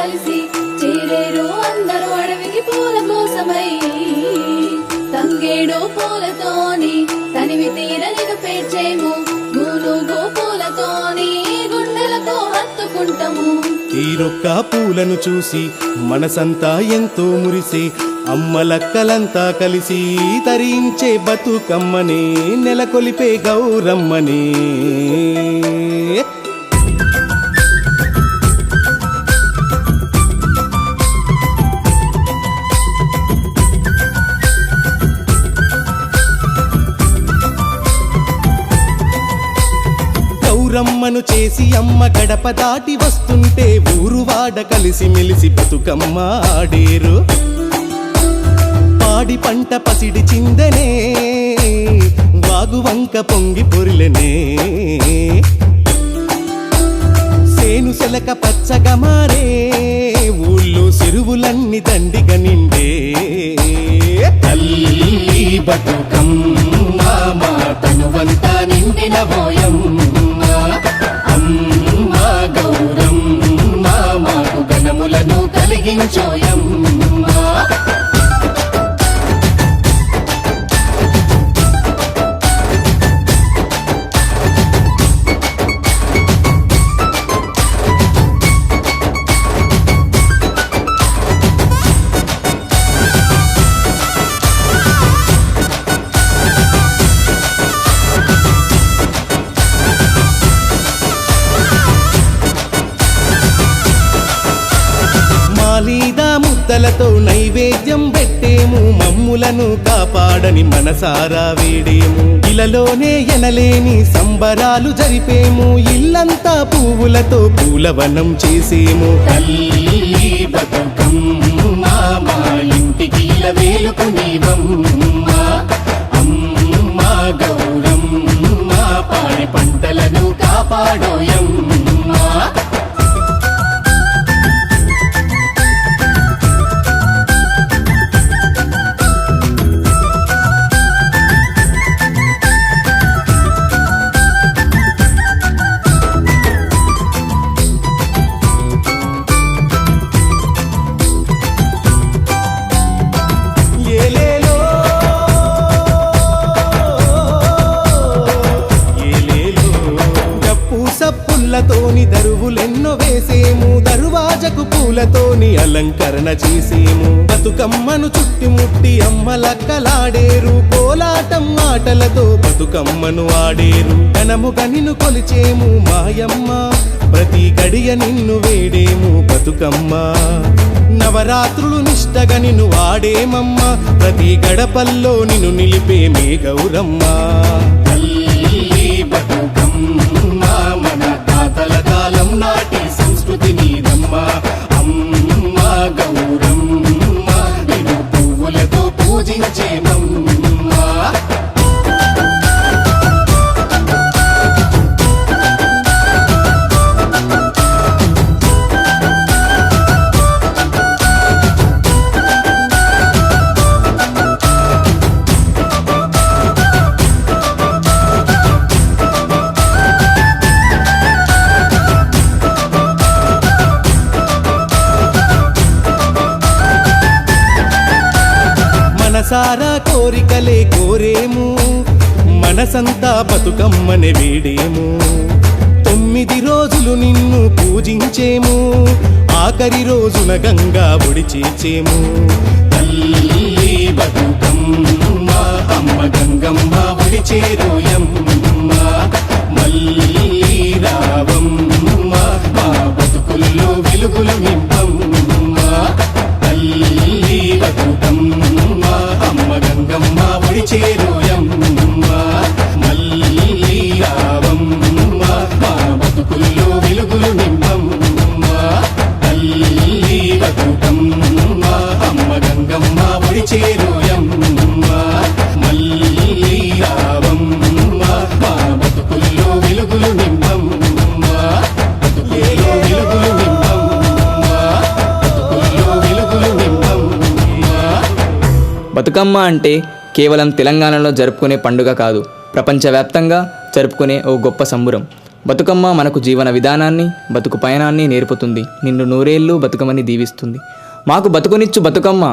కలిసి చేరేరు అందరూ అడవికి పూల కోసమై. తంగేడు పూలతోని తనివి తీరనిగా పేర్చేము, మూలుగో పూలతోని గుండెలతో హత్తుకుంటాము. తీరొక్క పూలను చూసి మనసంతా ఎంతో మురిసే, అమ్మలక్కలంతా కలిసి తరించే బతుకమ్మనే, నెలకొలిపే గౌరమ్మనే. గౌరమ్మను చేసి అమ్మ గడప దాటి వస్తుంటే ఊరువాడ కలిసి మెలిసి బతుకమ్మ ఆడేరు. పాడి పంట పసిడి చిందనే, వాగు వంక పొంగి పొరిలనే, సేను సెలక పచ్చగా మారే, ఊళ్ళో చెరువులన్నీ దండిగా నిండే. తల్లి బతుకమ్మ మా తనువంతా నిండిన బోయమ్మ, అమ్మ గౌరమ్మ మాకు గణములను కలిగించోయమ్మ. మాలీదా ముద్దలతో నైవేద్యం పెట్టేము, మమ్ములను కాపాడని మనసారా వేడేము. ఇలలోనే ఎనలేని సంబరాలు జరిపేము, ఇల్లంతా పువ్వులతో పూలవనం చేసేము. తల్లి బతుకమ్మ మా ఇంటికి వేలుకు నీవమ్మ, అమ్మ గౌరమ్మ పాడి పంటలను కాపాడోయమ్మ. పూలతోని దరువులెన్నో వేసేము, దరువాజకు పూలతోని అలంకరణ చేసేము. బతుకమ్మను చుట్టుముట్టి అమ్మలక్కలాడేరు, కోలాటం ఆటలతో బతుకమ్మను ఆడేరు. ఘనముగా నిన్ను కొలిచేము మాయమ్మ, ప్రతి గడియ నిన్ను వేడేము బతుకమ్మ. నవరాత్రులు నిష్టగా నిన్ను వాడేమమ్మ, ప్రతి గడపల్లో నిన్ను నిలిపేమే గౌరమ్మ. తల్లి బతుకమ్మ మన తాతల కాలం నాటి సంస్కృతి నీదమ్మ, అమ్మ గౌరమ్మ నిన్ను పువ్వులతో పూజించేమమ్మ. మనసారా కోరికలే కోరేము, మనసంతా బతుకమ్మనే వేడేము. 9 రోజులు నిన్ను పూజించేము, ఆఖరి రోజున గంగా ఒడి చేర్చేము. తల్లి బతుకమ్మ అమ్మ గంగమ్మ ఒడి చేరోయమ్మ, మళ్ళీ రావమ్మ మా బతుకుల్లో వెలుగులు నింపమ్మ. తల్లి బతుకమ్మ అమ్మ గంగమ్మ ఒడి చేరోయమ్మ, మళ్ళీ రావమ్మ మా బతుకుల్లో వెలుగులు నింపమ్మ. తల్లి బతుకమ్మ అమ్మ గంగమ్మ ఒడి చేరోయమ్మ, మళ్ళీ రావమ్మ మా బతుకుల్లో వెలుగులు నింపమ్మ. బతుకుల్లో వెలుగులు నింపమ్మ, బతుకుల్లో వెలుగులు నింపమ్మ. బతుకమ్మ అంటే కేవలం తెలంగాణలో జరుపుకునే పండుగ కాదు, ప్రపంచవ్యాప్తంగా జరుపుకునే ఓ గొప్ప సంబురం. బతుకమ్మ మనకు జీవన విధానాన్ని, బతుకు పయనాన్ని నేర్పుతుంది. నిన్ను నూరేళ్ళు బతుకమ్మని దీవిస్తుంది. మాకు బతుకునిచ్చు బతుకమ్మ,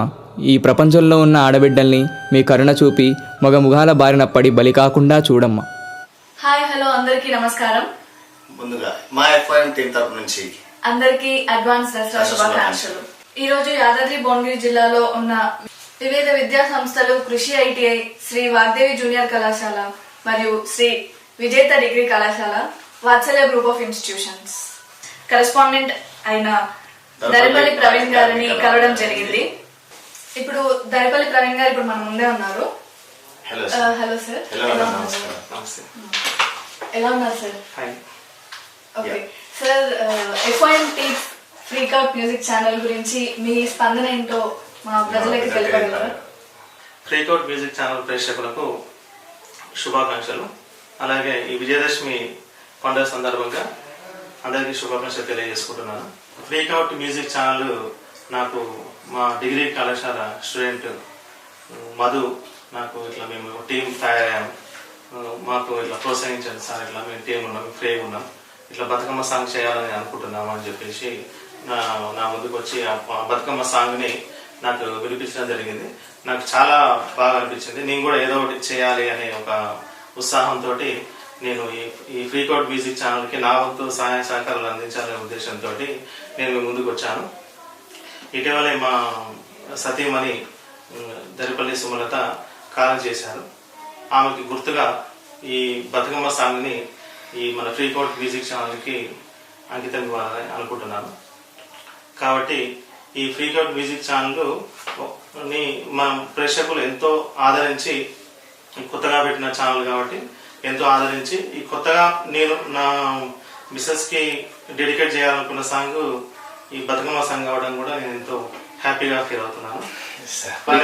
ఈ ప్రపంచంలో ఉన్న ఆడబిడ్డల్ని మీ కరుణ చూపి మగముగాల బారిన పడి బలి కాకుండా చూడమ్మా. హాయ్ హలో అందరికీ నమస్కారం. ముందుగా మా ఎఫ్ఐఎం టీం తరపు నుంచి అందరికీ అడ్వాన్స్ దసరా శుభాకాంక్షలు. ఈ రోజు యాదాద్రి భువనగిరి జిల్లాలో ఉన్న వివిధ విద్యా సంస్థలు, కృషి ఐటీఐ, శ్రీ వాగ్దేవి జూనియర్ కళాశాల మరియు శ్రీ విజేత డిగ్రీ కళాశాల, వాత్సల్య గ్రూప్ ఆఫ్ ఇన్స్టిట్యూషన్స్ కరెస్పాండెంట్ అయిన దరిపల్లి ప్రవీణ్ గారిని కలవడం జరిగింది. ఇప్పుడు దరిపల్లి ప్రవీణ్ గారు ఇప్పుడు మన ముందే ఉన్నారు. హలో సార్, ఎలా ఉన్నారు sir? Okay sir, FIM teams freak out music channel గురించి మీ స్పందన ఏంటో మా ప్రజలకు తెలియగలరా? ఫ్రీకౌట్ మ్యూజిక్ ఛానల్ ప్రేక్షకులకు శుభాకాంక్షలు. అలాగే ఈ విజయదశమి పండుగ సందర్భంగా అందరికీ శుభాకాంక్షలు తెలియజేసుకుంటున్నాను. ఫ్రీకౌట్ మ్యూజిక్ ఛానల్ నాకు మా డిగ్రీ కళాశాల స్టూడెంట్ మధు నాకు ఇట్లా మేము టీం తయారయ్యాము, మాకు ఇట్లా ప్రోత్సహించండి సార్, ఇట్లా మేము టీం ఉన్నాం, ఫ్రీ ఉన్నాం, ఇట్లా బతుకమ్మ సాంగ్ చేయాలని అనుకుంటున్నాము అని చెప్పేసి నా ముందుకు వచ్చి ఆ బతుకమ్మ సాంగ్ని నాకు వినిపించడం జరిగింది. నాకు చాలా బాగా అనిపించింది. నేను కూడా ఏదో ఒకటి చేయాలి అనే ఒక ఉత్సాహంతో నేను ఈ ఫ్రీకౌట్ మ్యూజిక్ ఛానల్కి నా వంతు సహాయ సహకారాలు అందించాలనే ఉద్దేశంతో నేను ముందుకు వచ్చాను. ఇటీవలే మా సతీమణి దరిపల్లి సుమలత కాలం చేశారు. ఆమెకి గుర్తుగా ఈ బతుకమ్మ సాంగ్ని ఈ మన ఫ్రీకౌట్ మ్యూజిక్ ఛానల్కి అంకితం ఇవ్వాలని అనుకుంటున్నాను. కాబట్టి ఈ ఫ్రీకౌట్ మ్యూజిక్ ఛానల్ని మన ప్రేక్షకులు ఎంతో ఆదరించి, కొత్తగా పెట్టిన ఛానల్ కాబట్టి ఎంతో ఆదరించి, ఈ కొత్తగా నేను నా మిస్సెస్కి డెడికేట్ చేయాలనుకున్న సాంగ్ ఈ బతుకమ్మ సాంగ్ అవడం కూడా నేను ఎంతో హ్యాపీగా ఫీల్ అవుతున్నాను.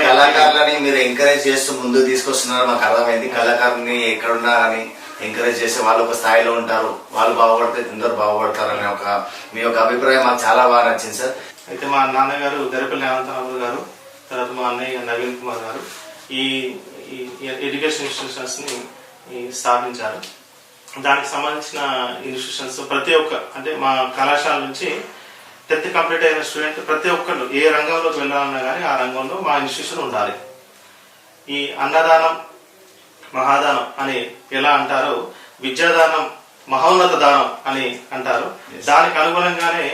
కళాకారులని మీరు ఎంకరేజ్ చేస్తూ ముందుకు తీసుకొస్తున్నారు, మాకు అర్థమైంది. కళాకారుని ఎక్కడున్నా కానీ ఎంకరేజ్ చేస్తే వాళ్ళు ఒక స్థాయిలో ఉంటారు, వాళ్ళు బాగుపడితే అందరూ బాగుపడతారు అనే మీ యొక్క అభిప్రాయం మాకు చాలా బాగా నచ్చింది సార్. అయితే మా నాన్నగారు దరిపల్లి అనంతరావు గారు, తర్వాత మా అన్నయ్య నవీన్ కుమార్ గారు ఈ ఎడ్యుకేషన్ ఇన్స్టిట్యూషన్స్ ని స్థాపించారు. దానికి సంబంధించిన ఇన్స్టిట్యూషన్స్ ప్రతి ఒక్క, అంటే మా కళాశాల నుంచి 10th కంప్లీట్ అయిన స్టూడెంట్ ప్రతి ఒక్కళ్ళు ఏ రంగంలోకి వెళ్ళాలన్నా కానీ ఆ రంగంలో మా ఇన్స్టిట్యూషన్ ఉండాలి. ఈ అన్నదానం మహాదానం అని ఎలా అంటారో, విద్యాదానం మహోన్నత దానం అని అంటారు. దానికి అనుగుణంగానే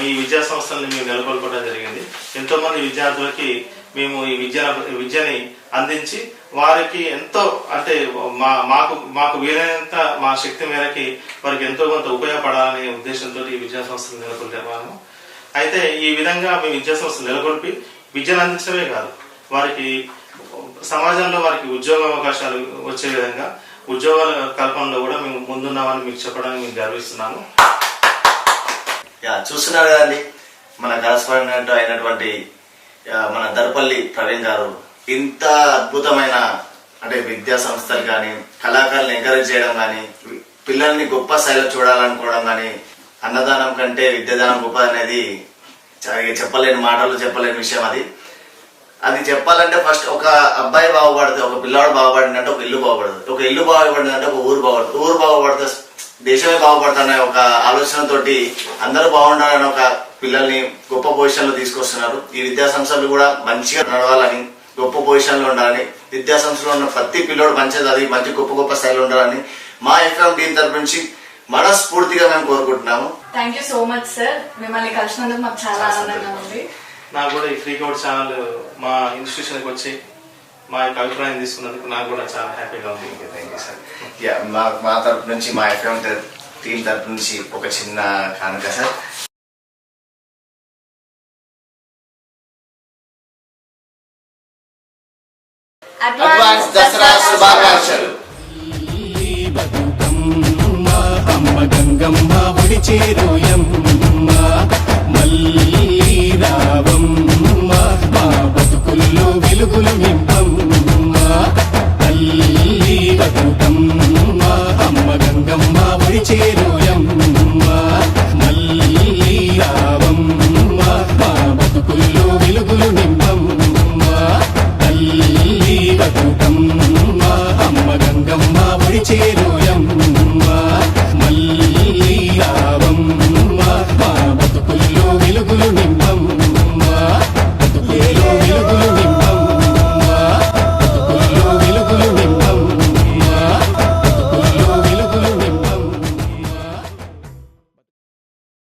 ఈ విద్యా సంస్థల్ని మేము నెలకొల్పడం జరిగింది. ఎంతో మంది విద్యార్థులకి మేము ఈ విద్యని అందించి వారికి ఎంతో, అంటే మాకు వీలైనంత మా శక్తి మేరకి వారికి ఎంతో కొంత ఉపయోగపడాలనే ఉద్దేశంతో ఈ విద్యా సంస్థలు నెలకొల్పాము. అయితే ఈ విధంగా మేము విద్యా సంస్థలు నెలకొల్పి విద్యను అందించడమే కాదు, వారికి సమాజంలో వారికి ఉద్యోగ అవకాశాలు వచ్చే విధంగా ఉద్యోగాల కల్పనలో కూడా మేము ముందున్నామని మీకు చెప్పడానికి మేము గర్విస్తున్నాము. చూస్తున్నారు కదండి, మన కరెస్పాండెంట్ అయినటువంటి మన దరిపల్లి ప్రవీణ్ గారు ఇంత అద్భుతమైన, అంటే విద్యా సంస్థలు కానీ కళాకారులను ఎంకరేజ్ చేయడం కానీ, పిల్లల్ని గొప్ప స్థాయిలో చూడాలనుకోవడం కానీ, అన్నదానం కంటే విద్యాదానం గొప్ప అనేది చెప్పలేని మాటలు, చెప్పలేని విషయం. అది చెప్పాలంటే ఫస్ట్ ఒక అబ్బాయి బాగుపడితే, ఒక పిల్లాడు బాగుపడిందంటే ఒక ఇల్లు బాగుపడుతుంది, ఒక ఇల్లు బాగుపడిందంటే ఒక ఊరు బాగుపడుతుంది, ఊరు బాగుపడితే దేశమే బాగుపడుతుందనే ఒక ఆలోచనతోటి అందరూ బాగుండాలని ఒక పిల్లల్ని గొప్ప పొజిషన్ లో తీసుకొస్తున్నారు. ఈ విద్యా సంస్థలు కూడా మంచిగా నడవాలని, గొప్ప పొజిషన్ లో ఉండాలని, విద్యా సంస్థలో ఉన్న ప్రతి పిల్లోడు మంచిది అది మంచి గొప్ప స్థాయిలో ఉండాలని మా ఎఫ్ఎం టీం తరపు నుంచి మనస్ఫూర్తిగా మేము కోరుకుంటున్నాము. Thank you so much sir, మిమ్మల్ని కలిసినందుకు మాకు చాలా ఆనందంగా ఉంది. నాకు కూడా ఈ ఫ్రీకౌట్ ఛానల్ మా ఇన్స్టిట్యూషన్కి వచ్చి మా యొక్క అభిప్రాయం తీసుకున్నందుకు నాకు కూడా చాలా హ్యాపీగా ఉంది. Thank you sir. మా తరపు నుంచి, మా ఎఫ్ఎం టీం తరపు నుంచి ఒక చిన్న కానుక సార్. అడ్వాన్స్ దసరా శుభాకాంక్షలు. అమ్మ గంగమ్మ ఒడి చేరోయమ్మ, మళ్ళీ రావమ్మ, మా బతుకుల్లో వెలుగులు నింపమ్మ. తల్లి బతుకమ్మ, అమ్మ గంగమ్మ ఒడి చేరోయమ్మ.